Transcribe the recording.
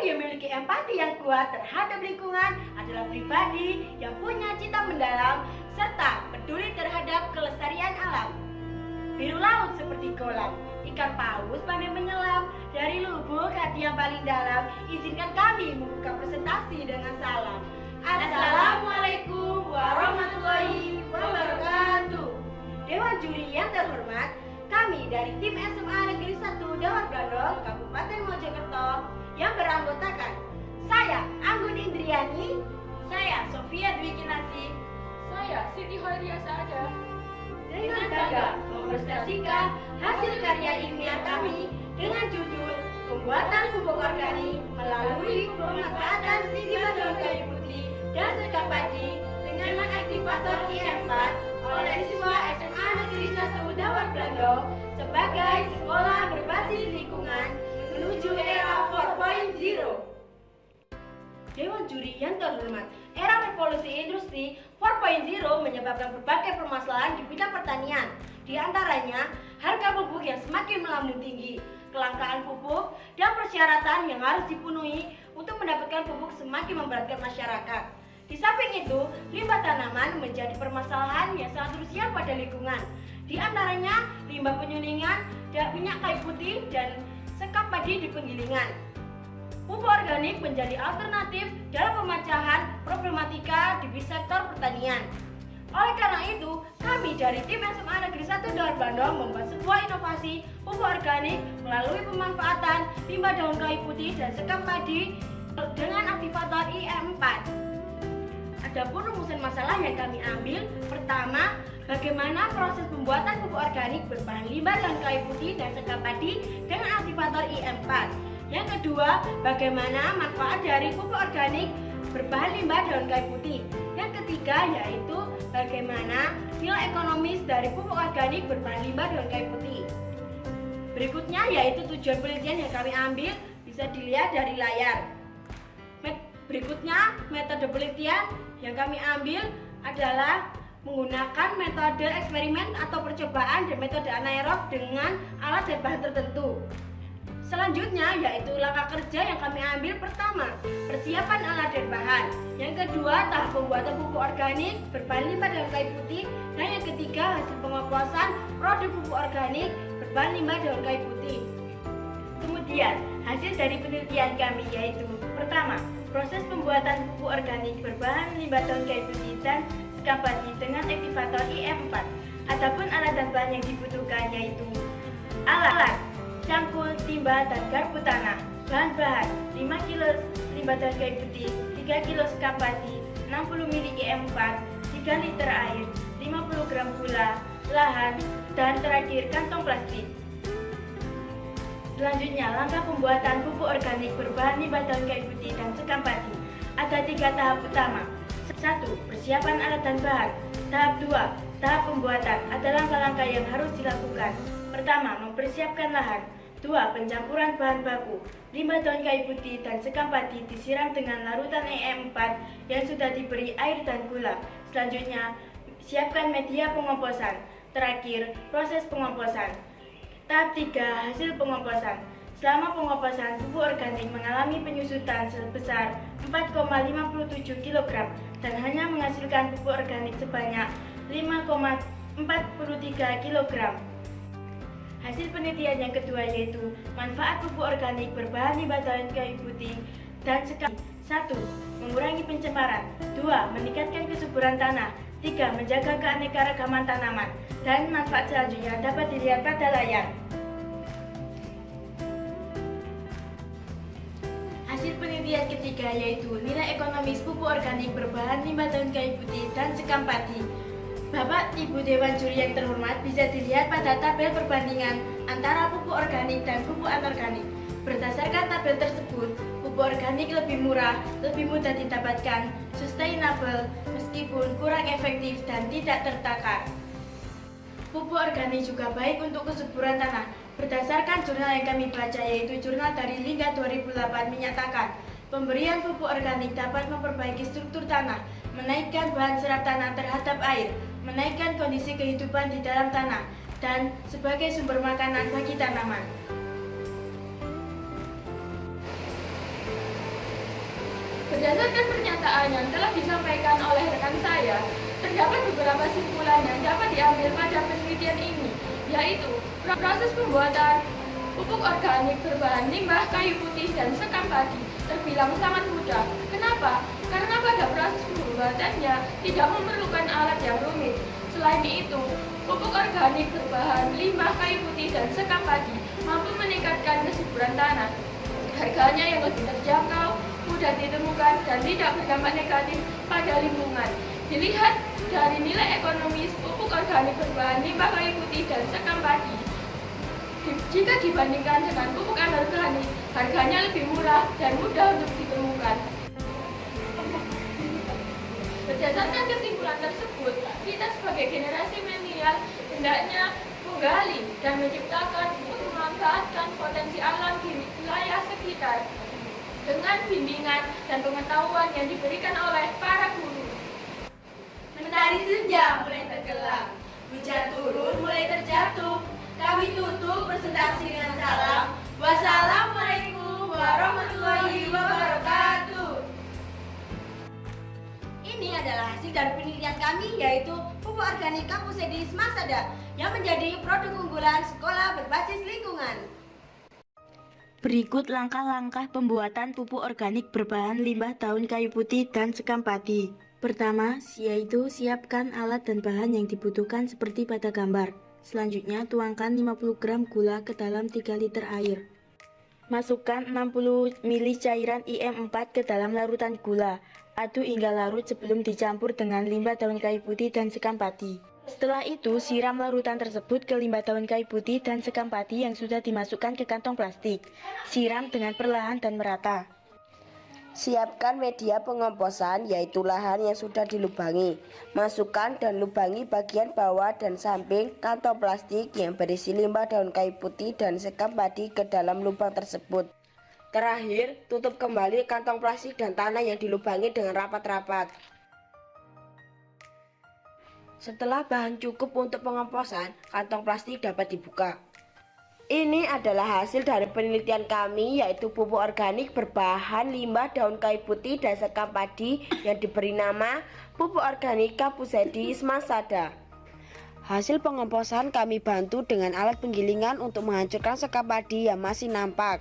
yang memiliki empati yang kuat terhadap lingkungan adalah pribadi yang punya cita mendalam serta peduli terhadap kelestarian alam. Biru laut seperti kolam, ikan paus pandai menyelam, dari lubuk hati yang paling dalam, izinkan kami membuka presentasi dengan salam. Assalamualaikum warahmatullahi wabarakatuh. Dewan juri yang terhormat, kami dari tim SMA Negeri 1 Dawar Blandong, Kabupaten Mojokerto yang beranggotakan saya Anggun Indriani, saya Sofia Dwi Kinasi, saya Siti Hoiria Saada, dengan bangga mempresentasikan hasil karya ilmiah kami dengan judul Pembuatan Pupuk Organik melalui pemanfaatan limbah daun kayu putih dan sekam padi dengan aktivator IM4 oleh siswa SMA Negeri 1 Dawar Blandong sebagai sekolah berbasis lingkungan menuju era 4.0. Dewan juri yang terhormat, era revolusi industri 4.0 menyebabkan berbagai permasalahan di bidang pertanian. Di antaranya, harga pupuk yang semakin melambung tinggi, kelangkaan pupuk, dan persyaratan yang harus dipenuhi untuk mendapatkan pupuk semakin memberatkan masyarakat. Di samping itu, limbah tanaman menjadi permasalahan yang sangat krusial pada lingkungan. Di antaranya, limbah penyulingan, minyak kayu putih, dan sekam padi di penggilingan. Pupuk organik menjadi alternatif dalam pemecahan problematika di sektor pertanian. Oleh karena itu, kami dari tim SMA Negeri 1 Dawar Blandong membuat sebuah inovasi pupuk organik melalui pemanfaatan limbah daun kayu putih dan sekam padi dengan aktivator IM4. Adapun rumusan masalah yang kami ambil, pertama, bagaimana proses pembuatan pupuk organik berbahan limbah daun kayu putih dan sekam padi dengan aktivator IM4. Yang kedua, bagaimana manfaat dari pupuk organik berbahan limbah daun kayu putih. Yang ketiga, yaitu bagaimana nilai ekonomis dari pupuk organik berbahan limbah daun kayu putih. Berikutnya, yaitu tujuan penelitian yang kami ambil, bisa dilihat dari layar. Berikutnya, metode penelitian yang kami ambil adalah menggunakan metode eksperimen atau percobaan dan metode anaerob dengan alat dan bahan tertentu. Selanjutnya yaitu langkah kerja yang kami ambil. Pertama, persiapan alat dan bahan. Yang kedua, tahap pembuatan pupuk organik berbahan limbah daun kayu putih. Dan yang ketiga, hasil pengoplosan produk pupuk organik berbahan limbah daun kayu putih. Kemudian, hasil dari penelitian kami yaitu pertama, proses pembuatan pupuk organik berbahan limbah daun kayu putih dan sekam padi dengan aktivator IM4. Adapun alat dan bahan yang dibutuhkan yaitu alat cangkul, timba, dan garpu tanah. Bahan-bahan 5 kg limbah daun kayu putih, 3 kg sekam padi, 60 ml IM4, 3 liter air, 50 gram gula, lahan, dan terakhir kantong plastik. Selanjutnya, langkah pembuatan pupuk organik berbahan limbah daun kayu putih dan sekam padi. Ada 3 tahap utama. 1. Persiapan alat dan bahan. Tahap 2. Tahap pembuatan. Ada langkah-langkah yang harus dilakukan. Pertama, mempersiapkan lahan. 2. Pencampuran bahan baku. Limbah daun kayu putih dan sekam padi disiram dengan larutan EM4 yang sudah diberi air dan gula. Selanjutnya, siapkan media pengomposan. Terakhir, proses pengomposan. Tahap 3. Hasil pengomposan. Selama pengomposan, pupuk organik mengalami penyusutan sebesar 4,57 kg dan hanya menghasilkan pupuk organik sebanyak 5,43 kg. Hasil penelitian yang kedua yaitu manfaat pupuk organik berbahan limbah daun kayu putih dan sekam. 1. Mengurangi pencemaran. 2. Meningkatkan kesuburan tanah. 3. Menjaga keanekaragaman tanaman. Dan manfaat selanjutnya dapat dilihat pada layar. Hasil penelitian ketiga yaitu nilai ekonomis pupuk organik berbahan limbah daun kayu putih dan sekam padi. Bapak Ibu Dewan Juri yang terhormat, bisa dilihat pada tabel perbandingan antara pupuk organik dan pupuk anorganik. Berdasarkan tabel tersebut, pupuk organik lebih murah, lebih mudah didapatkan, sustainable, meskipun kurang efektif dan tidak tertakar. Pupuk organik juga baik untuk kesuburan tanah. Berdasarkan jurnal yang kami baca yaitu jurnal dari Lingga 2008 menyatakan, pemberian pupuk organik dapat memperbaiki struktur tanah, menaikkan bahan serap tanah terhadap air, menaikkan kondisi kehidupan di dalam tanah, dan sebagai sumber makanan bagi tanaman. Berdasarkan pernyataan yang telah disampaikan oleh rekan saya, terdapat beberapa kesimpulan yang dapat diambil pada penelitian ini, yaitu proses pembuatan pupuk organik berbahan limbah kayu putih dan sekam padi terbilang sangat mudah. Kenapa? Karena pada proses pembuatannya tidak memerlukan alat yang rumit. Selain itu, pupuk organik berbahan limbah kayu putih dan sekam padi mampu meningkatkan kesuburan tanah. Harganya yang lebih terjangkau, mudah ditemukan, dan tidak berdampak negatif pada lingkungan. Dilihat dari nilai ekonomis, pupuk organik berbahan limbah kayu putih dan sekam padi, jika dibandingkan dengan pupuk anorganik, harganya lebih murah dan mudah untuk ditemukan. Berdasarkan kesimpulan tersebut, kita sebagai generasi milenial hendaknya menggali dan menciptakan untuk memanfaatkan potensi alam di wilayah sekitar dengan bimbingan dan pengetahuan yang diberikan oleh para guru. Mentari senja mulai tenggelam, hujan turun mulai terjatuh. Kami tutup presentasi dengan salam. Wassalamualaikum warahmatullahi wabarakatuh. Ini adalah hasil dari penelitian kami, yaitu pupuk organik kampus Edis Masada yang menjadi produk unggulan sekolah berbasis lingkungan. Berikut langkah-langkah pembuatan pupuk organik berbahan limbah daun kayu putih dan sekam padi. Pertama, yaitu siapkan alat dan bahan yang dibutuhkan seperti pada gambar. Selanjutnya, tuangkan 50 gram gula ke dalam 3 liter air. Masukkan 60 ml cairan IM4 ke dalam larutan gula. Aduk hingga larut sebelum dicampur dengan limbah daun kayu putih dan sekam padi. Setelah itu, siram larutan tersebut ke limbah daun kayu putih dan sekam padi yang sudah dimasukkan ke kantong plastik. Siram dengan perlahan dan merata. Siapkan media pengomposan, yaitu lahan yang sudah dilubangi. Masukkan dan lubangi bagian bawah dan samping kantong plastik yang berisi limbah daun kayu putih dan sekam padi ke dalam lubang tersebut. Terakhir, tutup kembali kantong plastik dan tanah yang dilubangi dengan rapat-rapat. Setelah bahan cukup untuk pengomposan, kantong plastik dapat dibuka. Ini adalah hasil dari penelitian kami, yaitu pupuk organik berbahan limbah daun kayu putih dan sekam padi yang diberi nama pupuk organik kampus Edis Masada. Hasil pengomposan kami bantu dengan alat penggilingan untuk menghancurkan sekam padi yang masih nampak.